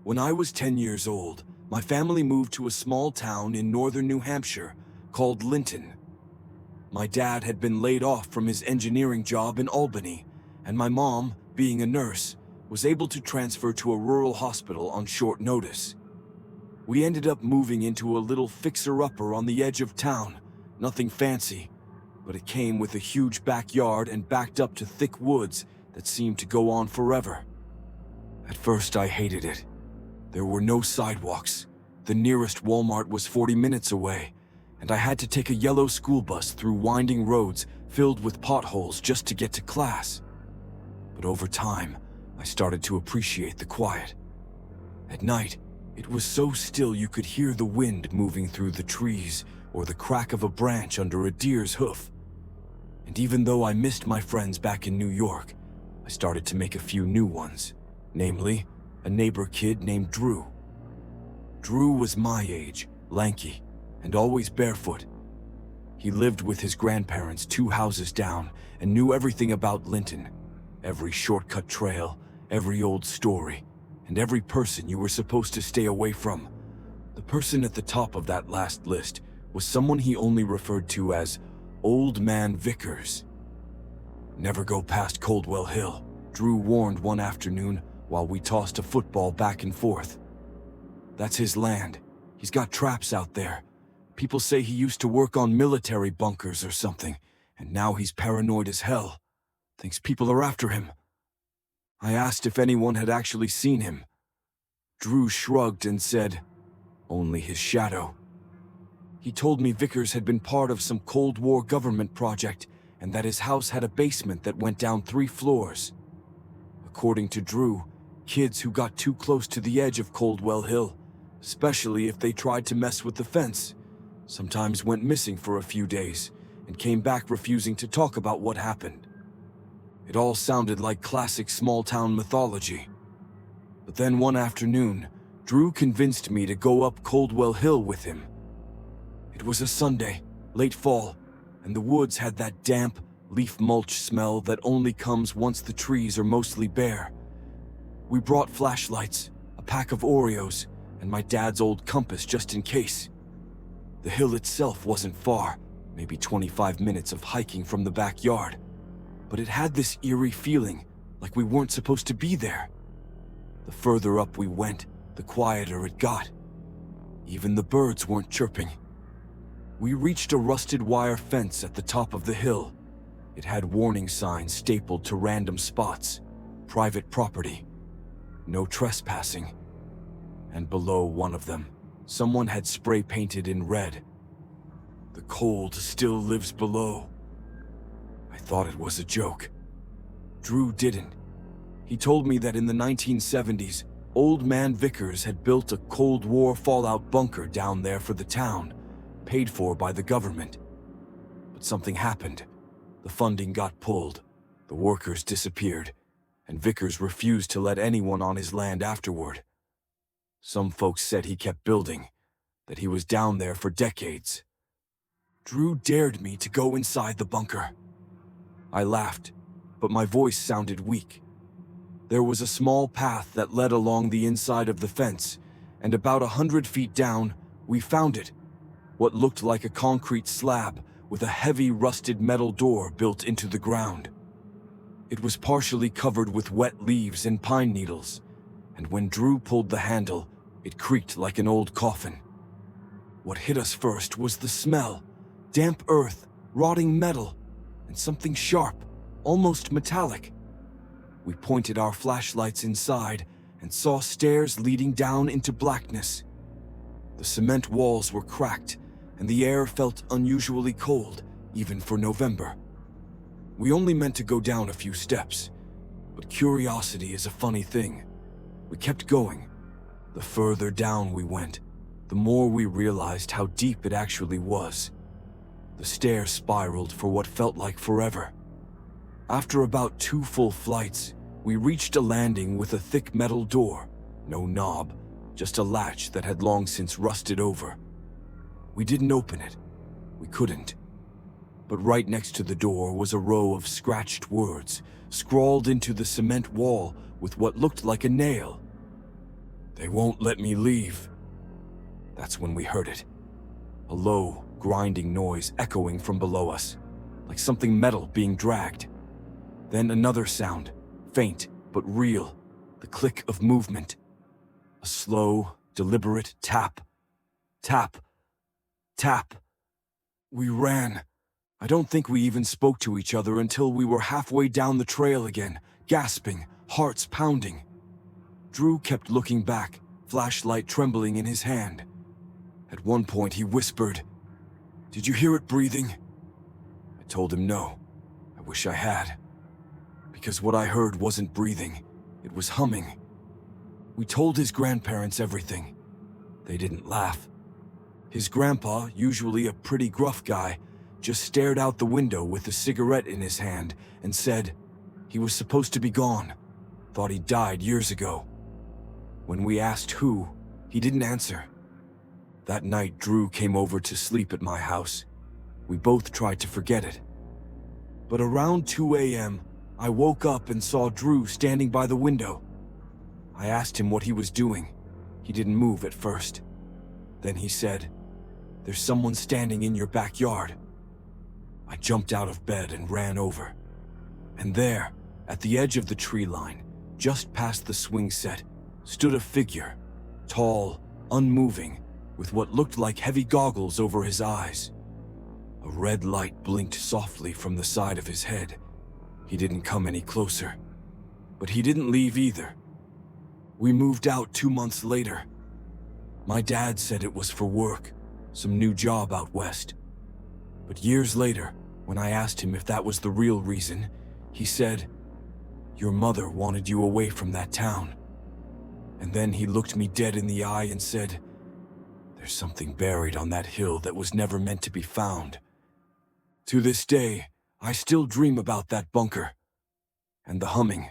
When I was 10 years old, my family moved to a small town in northern New Hampshire called Linton. My dad had been laid off from his engineering job in Albany, and my mom, being a nurse, was able to transfer to a rural hospital on short notice. We ended up moving into a little fixer-upper on the edge of town, nothing fancy, but it came with a huge backyard and backed up to thick woods that seemed to go on forever. At first I hated it. There were no sidewalks. The nearest Walmart was 40 minutes away, and I had to take a yellow school bus through winding roads filled with potholes just to get to class. But over time, I started to appreciate the quiet. At night, it was so still you could hear the wind moving through the trees or the crack of a branch under a deer's hoof. And even though I missed my friends back in New York, I started to make a few new ones, namely, a neighbor kid named Drew. Drew was my age, lanky, and always barefoot. He lived with his grandparents 2 houses down and knew everything about Linton, every shortcut trail, every old story, and every person you were supposed to stay away from. The person at the top of that last list was someone he only referred to as Old Man Vickers. "Never go past Coldwell Hill," Drew warned one afternoon while we tossed a football back and forth. "That's his land. He's got traps out there. People say he used to work on military bunkers or something, and now he's paranoid as hell. Thinks people are after him." I asked if anyone had actually seen him. Drew shrugged and said, "Only his shadow." He told me Vickers had been part of some Cold War government project and that his house had a basement that went down 3 floors. According to Drew, kids who got too close to the edge of Coldwell Hill, especially if they tried to mess with the fence, sometimes went missing for a few days and came back refusing to talk about what happened. It all sounded like classic small-town mythology. But then one afternoon, Drew convinced me to go up Coldwell Hill with him. It was a Sunday, late fall, and the woods had that damp, leaf mulch smell that only comes once the trees are mostly bare. We brought flashlights, a pack of Oreos, and my dad's old compass just in case. The hill itself wasn't far, maybe 25 minutes of hiking from the backyard, but it had this eerie feeling like we weren't supposed to be there. The further up we went, the quieter it got. Even the birds weren't chirping. We reached a rusted wire fence at the top of the hill. It had warning signs stapled to random spots. Private property. No trespassing. And below one of them, someone had spray painted in red, "The cold still lives below." I thought it was a joke. Drew didn't. He told me that in the 1970s, Old Man Vickers had built a Cold War fallout bunker down there for the town, paid for by the government. But something happened. The funding got pulled, the workers disappeared, and Vickers refused to let anyone on his land afterward. Some folks said he kept building, that he was down there for decades. Drew dared me to go inside the bunker. I laughed, but my voice sounded weak. There was a small path that led along the inside of the fence, and about 100 feet down, we found it. What looked like a concrete slab with a heavy rusted metal door built into the ground. It was partially covered with wet leaves and pine needles, and when Drew pulled the handle, it creaked like an old coffin. What hit us first was the smell: damp earth, rotting metal, and something sharp, almost metallic. We pointed our flashlights inside and saw stairs leading down into blackness. The cement walls were cracked, and the air felt unusually cold, even for November. We only meant to go down a few steps, but curiosity is a funny thing. We kept going. The further down we went, the more we realized how deep it actually was. The stairs spiraled for what felt like forever. After about 2 full flights, we reached a landing with a thick metal door, no knob, just a latch that had long since rusted over. We didn't open it. We couldn't. But right next to the door was a row of scratched words, scrawled into the cement wall with what looked like a nail. "They won't let me leave." That's when we heard it. A low, grinding noise echoing from below us, like something metal being dragged. Then another sound, faint but real, the click of movement. A slow, deliberate tap. Tap. Tap. We ran. I don't think we even spoke to each other until we were halfway down the trail again, gasping, hearts pounding. Drew kept looking back, flashlight trembling in his hand. At one point he whispered, "Did you hear it breathing?" I told him no. I wish I had. Because what I heard wasn't breathing, it was humming. We told his grandparents everything. They didn't laugh. His grandpa, usually a pretty gruff guy, just stared out the window with a cigarette in his hand and said he was supposed to be gone, thought he died years ago. When we asked who, he didn't answer. That night, Drew came over to sleep at my house. We both tried to forget it. But around 2 a.m., I woke up and saw Drew standing by the window. I asked him what he was doing. He didn't move at first. Then he said, "There's someone standing in your backyard." I jumped out of bed and ran over. And there, at the edge of the tree line, just past the swing set, stood a figure, tall, unmoving, with what looked like heavy goggles over his eyes. A red light blinked softly from the side of his head. He didn't come any closer. But he didn't leave either. We moved out 2 months later. My dad said it was for work, some new job out west. But years later, when I asked him if that was the real reason, he said, "Your mother wanted you away from that town." And then he looked me dead in the eye and said, "There's something buried on that hill that was never meant to be found." To this day, I still dream about that bunker and the humming.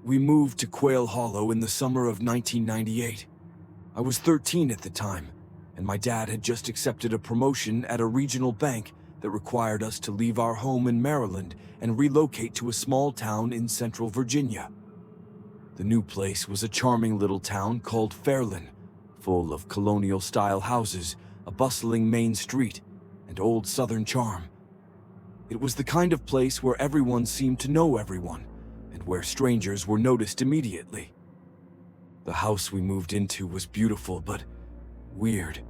We moved to Quail Hollow in the summer of 1998. I was 13 at the time, and my dad had just accepted a promotion at a regional bank that required us to leave our home in Maryland and relocate to a small town in central Virginia. The new place was a charming little town called Fairlyn, full of colonial-style houses, a bustling main street, and old Southern charm. It was the kind of place where everyone seemed to know everyone, and where strangers were noticed immediately. The house we moved into was beautiful but weird.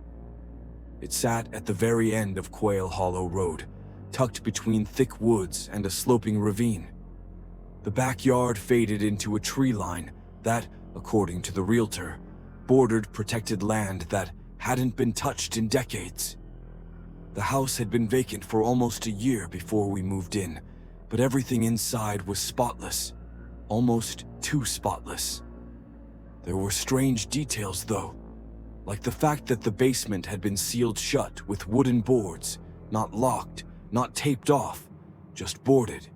It sat at the very end of Quail Hollow Road, tucked between thick woods and a sloping ravine. The backyard faded into a tree line that, according to the realtor, bordered protected land that hadn't been touched in decades. The house had been vacant for almost a year before we moved in, but everything inside was spotless, almost too spotless. There were strange details, though, like the fact that the basement had been sealed shut with wooden boards, not locked, not taped off, just boarded.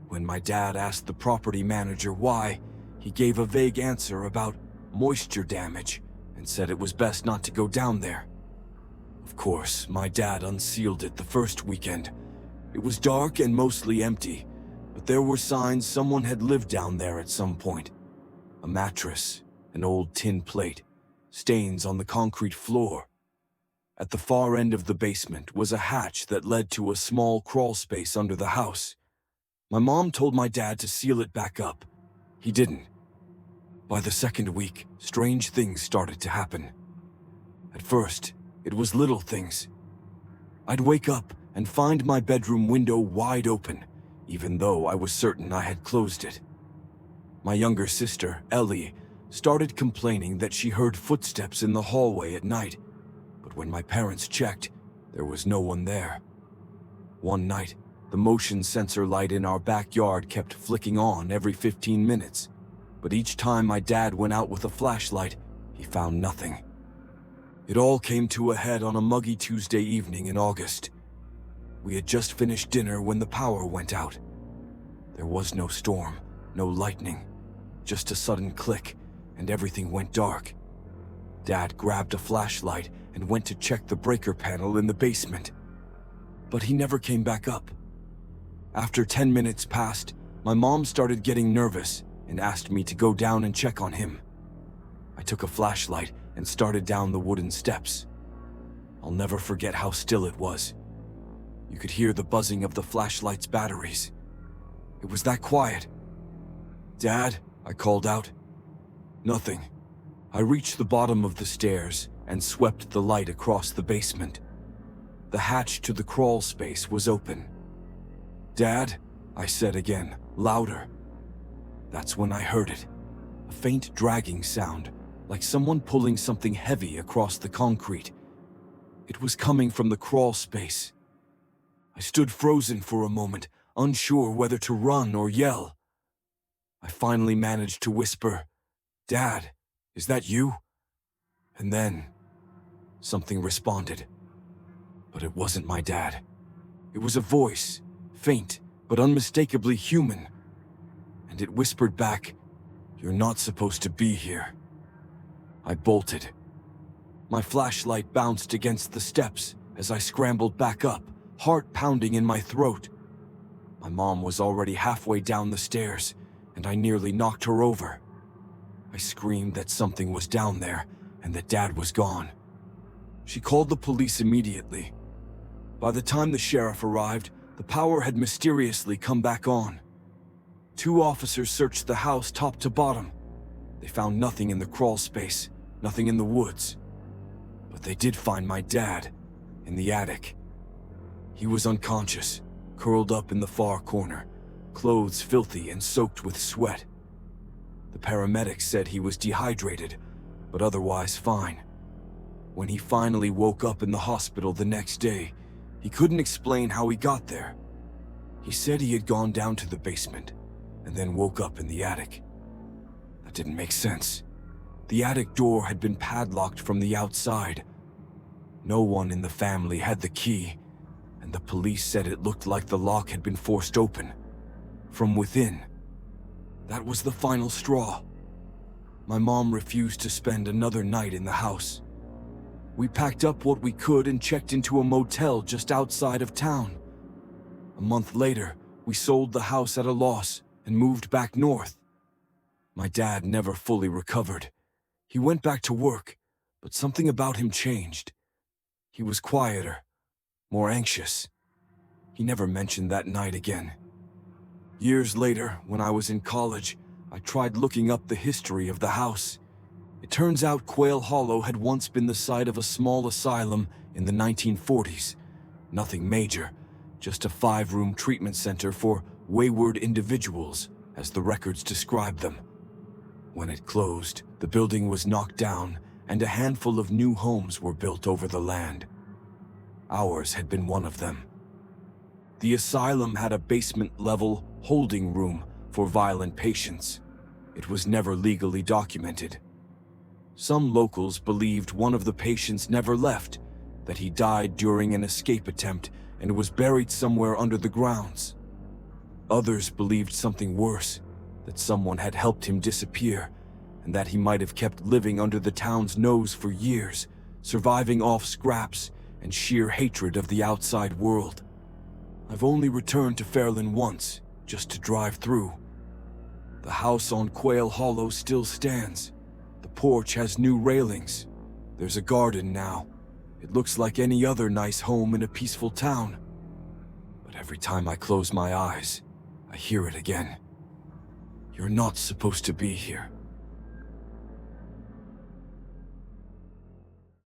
When my dad asked the property manager why, he gave a vague answer about moisture damage and said it was best not to go down there. Of course, my dad unsealed it the first weekend. It was dark and mostly empty, but there were signs someone had lived down there at some point. A mattress, an old tin plate, stains on the concrete floor. At the far end of the basement was a hatch that led to a small crawl space under the house. My mom told my dad to seal it back up. He didn't. By the second week, strange things started to happen. At first, it was little things. I'd wake up and find my bedroom window wide open, even though I was certain I had closed it. My younger sister, Ellie, started complaining that she heard footsteps in the hallway at night, but when my parents checked, there was no one there. One night, the motion sensor light in our backyard kept flicking on every 15 minutes, but each time my dad went out with a flashlight, he found nothing. It all came to a head on a muggy Tuesday evening in August. We had just finished dinner when the power went out. There was no storm, no lightning, just a sudden click, and everything went dark. Dad grabbed a flashlight and went to check the breaker panel in the basement. but he never came back up. After 10 minutes passed, my mom started getting nervous and asked me to go down and check on him. I took a flashlight and started down the wooden steps. I'll never forget how still it was. You could hear the buzzing of the flashlight's batteries. It was that quiet. "Dad," I called out. Nothing. I reached the bottom of the stairs and swept the light across the basement. The hatch to the crawl space was open. "Dad," I said again, louder. That's when I heard it. A faint dragging sound, like someone pulling something heavy across the concrete. It was coming from the crawl space. I stood frozen for a moment, unsure whether to run or yell. I finally managed to whisper, "Dad, is that you?" And then, something responded. But it wasn't my dad. It was a voice, faint but unmistakably human. And it whispered back, "You're not supposed to be here." I bolted. My flashlight bounced against the steps as I scrambled back up, heart pounding in my throat. My mom was already halfway down the stairs, and I nearly knocked her over. I screamed that something was down there and that Dad was gone. She called the police immediately. By the time the sheriff arrived, the power had mysteriously come back on. 2 officers searched the house top to bottom. They found nothing in the crawl space, nothing in the woods. But they did find my dad in the attic. He was unconscious, curled up in the far corner, clothes filthy and soaked with sweat. The paramedics said he was dehydrated, but otherwise fine. When he finally woke up in the hospital the next day, he couldn't explain how he got there. He said he had gone down to the basement and then woke up in the attic. That didn't make sense. The attic door had been padlocked from the outside. No one in the family had the key, and the police said it looked like the lock had been forced open from within. That was the final straw. My mom refused to spend another night in the house. We packed up what we could and checked into a motel just outside of town. A month later, we sold the house at a loss and moved back north. My dad never fully recovered. He went back to work, but something about him changed. He was quieter, more anxious. He never mentioned that night again. Years later, when I was in college, I tried looking up the history of the house. It turns out Quail Hollow had once been the site of a small asylum in the 1940s. Nothing major, just a 5-room treatment center for wayward individuals, as the records described them. When it closed, the building was knocked down and a handful of new homes were built over the land. Ours had been one of them. The asylum had a basement-level holding room for violent patients. It was never legally documented. Some locals believed one of the patients never left, that he died during an escape attempt and was buried somewhere under the grounds. Others believed something worse, that someone had helped him disappear, and that he might have kept living under the town's nose for years, surviving off scraps and sheer hatred of the outside world. I've only returned to Fairland once, just to drive through. The house on Quail Hollow still stands. The porch has new railings. There's a garden now. It looks like any other nice home in a peaceful town. But every time I close my eyes, I hear it again. "You're not supposed to be here."